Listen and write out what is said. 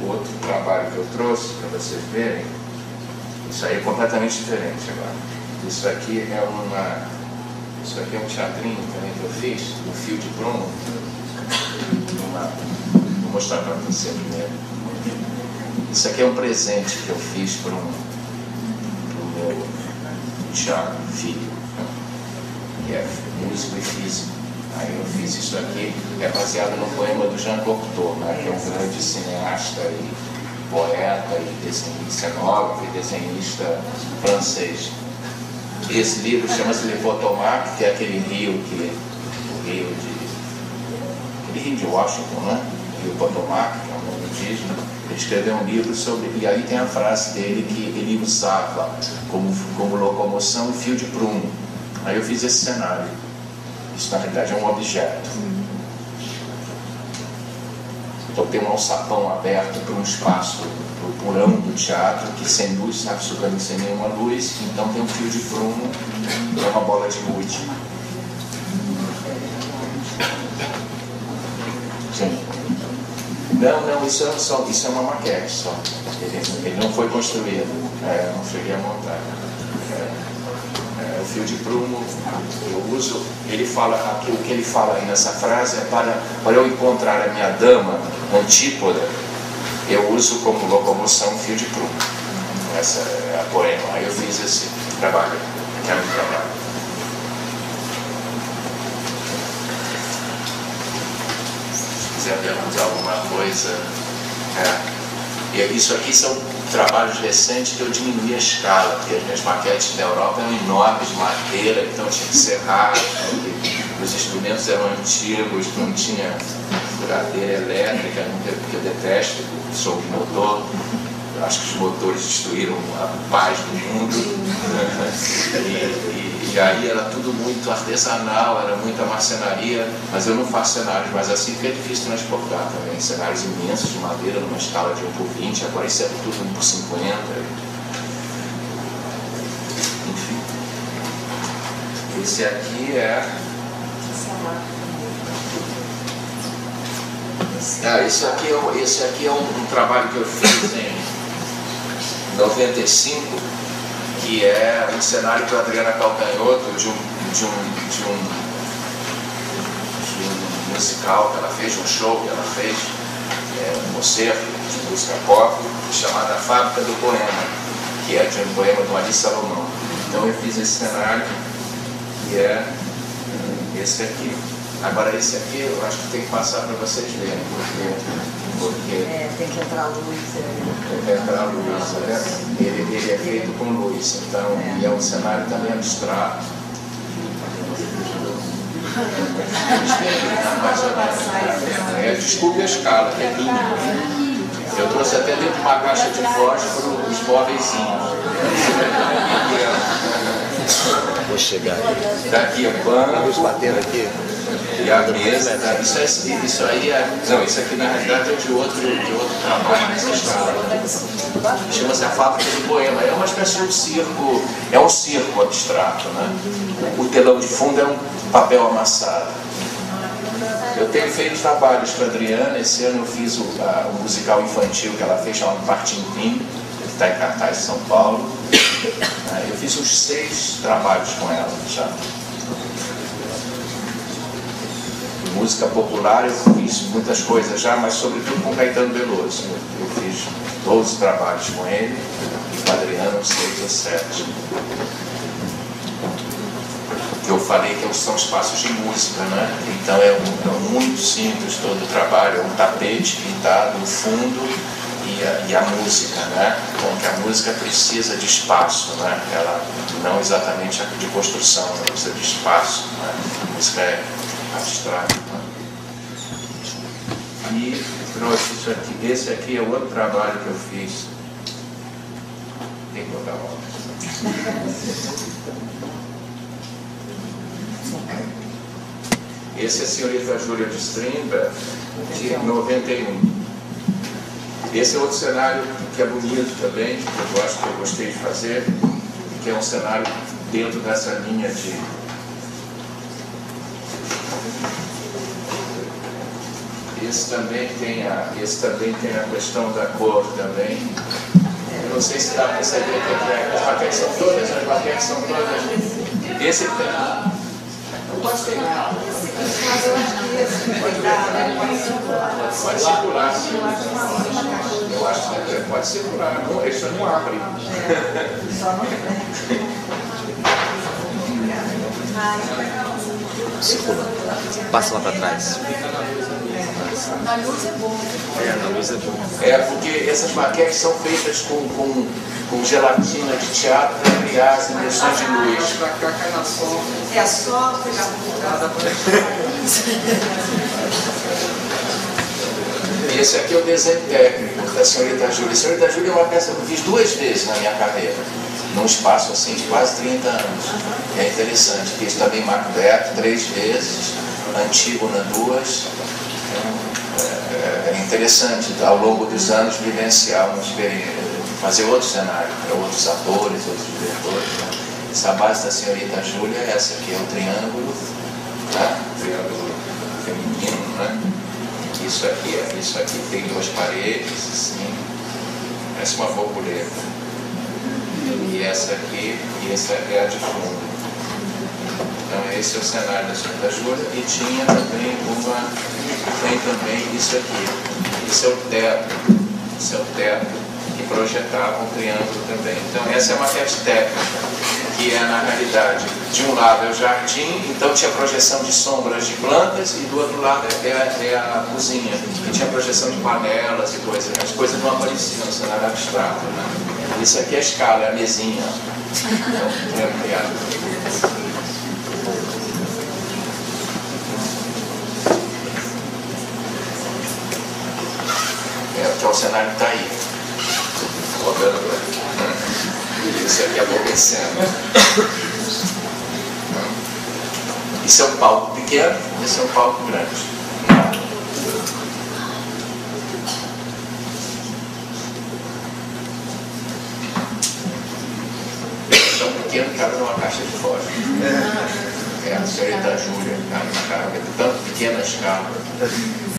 outro trabalho que eu trouxe para vocês verem. Isso aí é completamente diferente agora. Isso aqui é um teatrinho também que eu fiz, um fio de prumo. Vou mostrar para você primeiro. Isso aqui é um presente que eu fiz para o meu Thiago, filho, que é músico e físico. Aí eu fiz isso aqui, é baseado no poema do Jean Cocteau, né, que é um grande cineasta e poeta e cenógrafo e desenhista francês. Esse livro chama-se Le Potomac, que é aquele rio aquele rio de Washington, né? Rio Potomac, que é um nome indígena. Ele escreveu um livro sobre, e aí tem a frase dele que ele usava como locomoção o fio de prumo. Aí eu fiz esse cenário. Isso na realidade é um objeto. Então tem um alçapão aberto para um espaço, para o porão do teatro, que sem luz, absolutamente sem nenhuma luz, então tem um fio de prumo e uma bola de gude. Sim. Não, isso é uma maquete só. Ele não foi construído. Não cheguei a montar. O fio de prumo eu uso, ele fala, o que ele fala aí nessa frase é para eu encontrar a minha dama Antípoda, eu uso como locomoção o fio de prumo. Essa é a poema. Aí eu fiz esse trabalho, que é o trabalho. Se quiser perguntar alguma coisa. E isso aqui são trabalhos recentes que eu diminuí a escala, porque as minhas maquetes da Europa eram enormes de madeira, então tinha que serrar, os instrumentos eram antigos, não tinha furadeira elétrica, porque eu detesto som de motor. Eu acho que os motores destruíram a paz do mundo. E aí era tudo muito artesanal, era muita marcenaria, mas eu não faço cenários, mas assim fica difícil transportar também. Cenários imensos de madeira numa escala de 1/20, agora isso é tudo 1/50. Enfim. Esse aqui é... esse aqui é um trabalho que eu fiz em 95, que é um cenário para Adriana Calcanhoto de um musical que ela fez, um show que ela fez, um concerto de música pop, chamada A Fábrica do Poema, que é de um poema do Ari Salomão. Então eu fiz esse cenário, que é esse aqui. Agora esse aqui eu acho que tem que passar para vocês verem, porque tem que entrar luz. Entrar luz, ele é feito com luz, então, e é um cenário também abstrato. Desculpe a escala, que é tudo. Eu trouxe até dentro de uma caixa de fósforo os móveizinhos. Vou chegar aqui. Daqui o banco. Vamos batendo aqui. E a mesa, isso aí é... Não, isso aqui na realidade é de outro trabalho nessa escala. Chama-se A Fábrica do Poema. É uma espécie de um circo, é um circo abstrato, né? O telão de fundo é um papel amassado. Eu tenho feito trabalhos para a Adriana. Esse ano eu fiz o musical infantil que ela fez, chamado Partim-Pim, que está em cartaz em São Paulo. Eu fiz uns 6 trabalhos com ela já. Música popular eu fiz muitas coisas já, mas sobretudo com Caetano Veloso. Eu fiz 12 trabalhos com ele, e com a Adriana uns 6 ou 7. Que eu falei que são espaços de música, né? Então é muito simples todo o trabalho, é um tapete pintado no fundo e a música, né? Como que a música precisa de espaço, né? Ela não exatamente de construção, ela precisa de espaço, né? A música é abstrato, né? E trouxe isso aqui. Esse aqui é o outro trabalho que eu fiz. Tem que botar a mão. Esse é a senhorita Júlia de Strindberg, de 91. Esse é outro cenário que é bonito também, que eu gostei de fazer, que é um cenário dentro dessa linha de... esse também tem a questão da cor também. Eu não sei se dá para perceber o que é. As maquetes são todas, Esse tem. Não pode pegar. Pode circular. Eu acho que pode circular. Não, isso não abre. Circula. Passa lá para trás. Na luz é bom. Na luz é bom. Porque essas maquetes são feitas com gelatina de teatro para criar as impressões de luz. É só pegar Esse aqui é o desenho técnico da Senhorita Júlia. A Senhorita Júlia é uma peça que eu fiz 2 vezes na minha carreira, num espaço assim de quase 30 anos. É interessante. Fiz também Macbeth 3 vezes, Antígona 2. É interessante, ao longo dos anos, vivenciar uma experiência, fazer outro cenário para outros atores, outros diretores. Né? Essa base da Senhorita Júlia, essa aqui é o triângulo, né? Triângulo feminino, né? Isso aqui tem 2 paredes, assim, parece uma borboleta. E essa é a de fundo. Então esse é o cenário da Senhorita Júlia e tem também isso aqui. Esse é o teto que projetava um triângulo também. Então essa é a maquete técnica, que é na realidade, de um lado é o jardim, então tinha projeção de sombras de plantas, e do outro lado é a cozinha, que tinha projeção de panelas e coisas. As coisas não apareciam no cenário abstrato, né? Isso aqui é a escala, é a mesinha. Então, é criado. Que é o cenário que está aí, rodando para aqui. Isso aqui é aborrecendo. Isso é um palco pequeno, esse é um palco grande. Esse é um pequeno que cabe numa caixa de fora. A Senhorita Júlia cabe na caixa, tanto pequena escala.